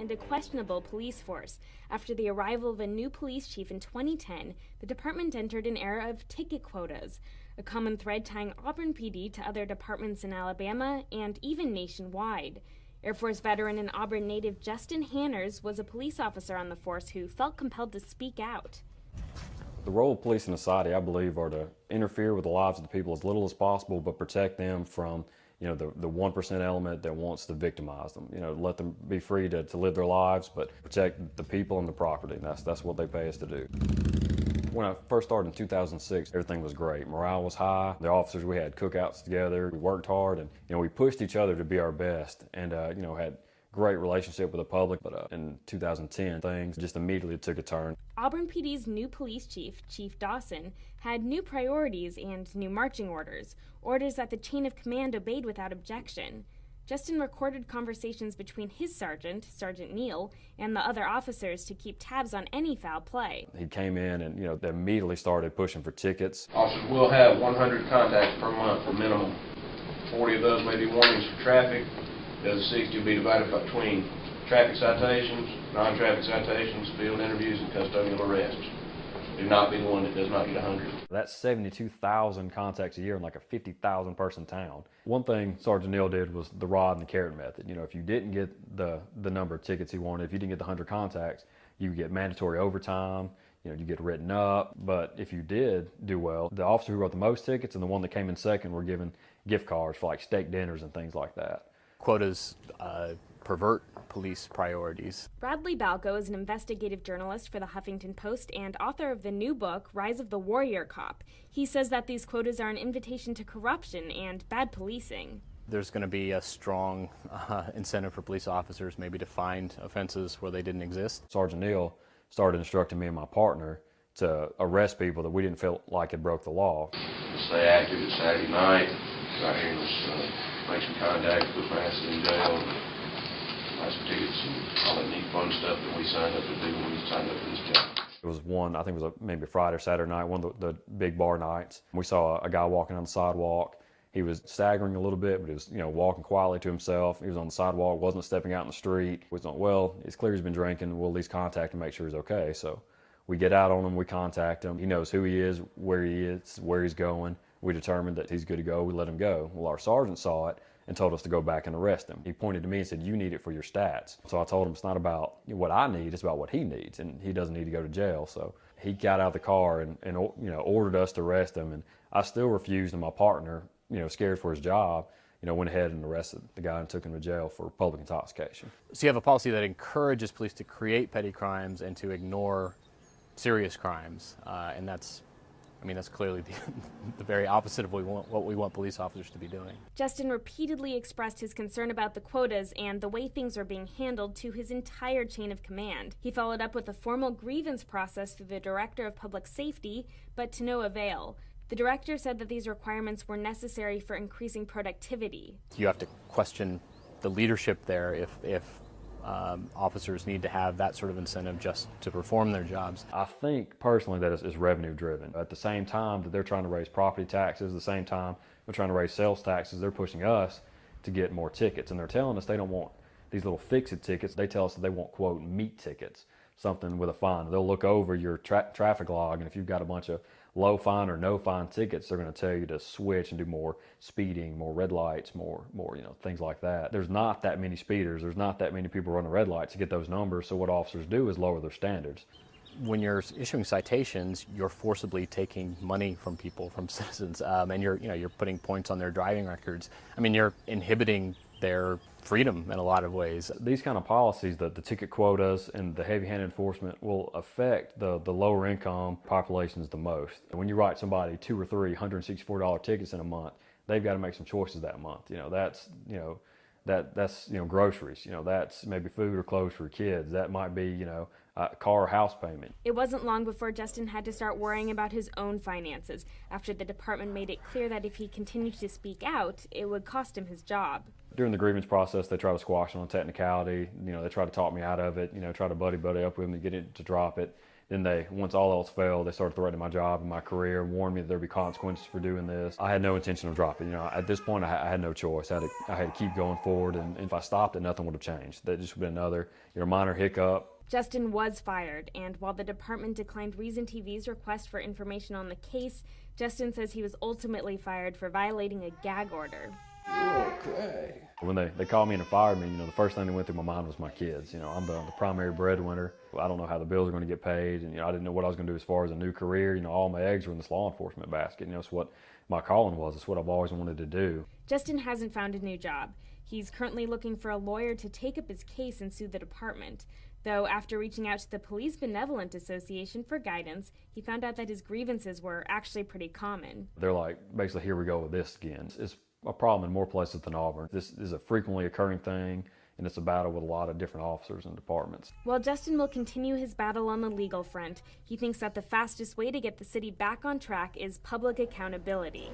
and a questionable police force. After the arrival of a new police chief in 2010, the department entered an era of ticket quotas, a common thread tying Auburn PD to other departments in Alabama and even nationwide. Air Force veteran and Auburn native Justin Hanners was a police officer on the force who felt compelled to speak out. The role of police in society, I believe, are to interfere with the lives of the people as little as possible, but protect them from, the 1% element that wants to victimize them. Let them be free to live their lives, but protect the people and the property. And that's what they pay us to do. When I first started in 2006, everything was great. Morale was high. The officers, we had cookouts together. We worked hard, and we pushed each other to be our best, and had great relationship with the public. But in 2010, things just immediately took a turn. Auburn PD's new police chief, Chief Dawson, had new priorities and new marching orders that the chain of command obeyed without objection. Justin recorded conversations between his sergeant, Sergeant Neal, and the other officers to keep tabs on any foul play. He came in and they immediately started pushing for tickets. Officers will have 100 contacts per month, a minimum. 40 of those may be warnings for traffic. The other 60 will be divided between traffic citations, non-traffic citations, field interviews, and custodial arrests. Do not be the one that does not get 100. That's 72,000 contacts a year in like a 50,000 person town. One thing Sergeant Neal did was the rod and the carrot method. If you didn't get the number of tickets he wanted, if you didn't get the 100 contacts, you get mandatory overtime, you get written up. But if you did do well, the officer who wrote the most tickets and the one that came in second were given gift cards for like steak dinners and things like that. Quotas pervert police priorities. Bradley Balco is an investigative journalist for the Huffington Post and author of the new book, Rise of the Warrior Cop. He says that these quotas are an invitation to corruption and bad policing. There's going to be a strong incentive for police officers maybe to find offenses where they didn't exist. Sergeant Neal started instructing me and my partner to arrest people that we didn't feel like had broke the law. Stay active. It's Saturday night. Got here and let's make some contact, put my asses in jail, buy some tickets, and all that neat fun stuff that we signed up to do when we signed up for this job. It was one, I think it was maybe Friday or Saturday night, one of the big bar nights. We saw a guy walking on the sidewalk. He was staggering a little bit, but he was, walking quietly to himself. He was on the sidewalk, wasn't stepping out in the street. We thought, well, it's clear he's been drinking. We'll at least contact him, make sure he's okay. So we get out on him, we contact him. He knows who he is, where he's going. We determined that he's good to go. We let him go. Well, our sergeant saw it and told us to go back and arrest him. He pointed to me and said, "You need it for your stats." So I told him it's not about what I need, it's about what he needs, and he doesn't need to go to jail. So he got out of the car and ordered us to arrest him, and I still refused, and my partner, scared for his job, went ahead and arrested the guy and took him to jail for public intoxication. So you have a policy that encourages police to create petty crimes and to ignore serious crimes, and that's clearly the very opposite of what we want police officers to be doing. Justin repeatedly expressed his concern about the quotas and the way things are being handled to his entire chain of command. He followed up with a formal grievance process through the Director of Public Safety, but to no avail. The director said that these requirements were necessary for increasing productivity. You have to question the leadership there if officers need to have that sort of incentive just to perform their jobs. I think personally that it's revenue driven. At the same time that they're trying to raise property taxes, at the same time they're trying to raise sales taxes, they're pushing us to get more tickets. And they're telling us they don't want these little fix-it tickets. They tell us that they want, quote, meat tickets, something with a fine. They'll look over your traffic log, and if you've got a bunch of low fine or no fine tickets, they're going to tell you to switch and do more speeding, more red lights, more things like that. There's not that many speeders. There's not that many people running red lights to get those numbers. So what officers do is lower their standards. When you're issuing citations, you're forcibly taking money from people, from citizens, and you're putting points on their driving records. You're inhibiting their freedom in a lot of ways. These kind of policies, the ticket quotas and the heavy-handed enforcement, will affect the lower income populations the most. When you write somebody $2 or $3 $164 tickets in a month, they've got to make some choices that month. That's groceries. That's maybe food or clothes for kids. That might be a car or house payment. It wasn't long before Justin had to start worrying about his own finances after the department made it clear that if he continued to speak out, it would cost him his job. During the grievance process, they try to squash it on technicality. They try to talk me out of it. Try to buddy up with me, get it to drop it. Then once all else failed, they started threatening my job and my career, warned me that there'd be consequences for doing this. I had no intention of dropping. At this point, I had no choice. I had to keep going forward, and if I stopped it, nothing would have changed. That just would have been another, minor hiccup. Justin was fired, and while the department declined Reason TV's request for information on the case, Justin says he was ultimately fired for violating a gag order. Okay. When they called me and fired me, the first thing that went through my mind was my kids. I'm the primary breadwinner. I don't know how the bills are going to get paid, and I didn't know what I was going to do as far as a new career. All my eggs were in this law enforcement basket. It's what my calling was. It's what I've always wanted to do. Justin hasn't found a new job. He's currently looking for a lawyer to take up his case and sue the department. Though after reaching out to the Police Benevolent Association for guidance, he found out that his grievances were actually pretty common. They're like, basically, here we go with this again. It's a problem in more places than Auburn. This is a frequently occurring thing, and it's a battle with a lot of different officers and departments. While Justin will continue his battle on the legal front, he thinks that the fastest way to get the city back on track is public accountability.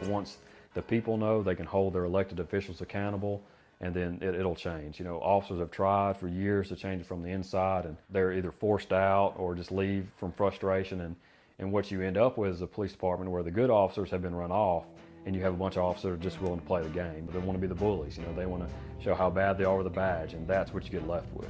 Once the people know, they can hold their elected officials accountable, and then it'll change. Officers have tried for years to change it from the inside, and they're either forced out or just leave from frustration. And what you end up with is a police department where the good officers have been run off, and you have a bunch of officers that are just willing to play the game. But they want to be the bullies. They want to show how bad they are with a badge, and that's what you get left with.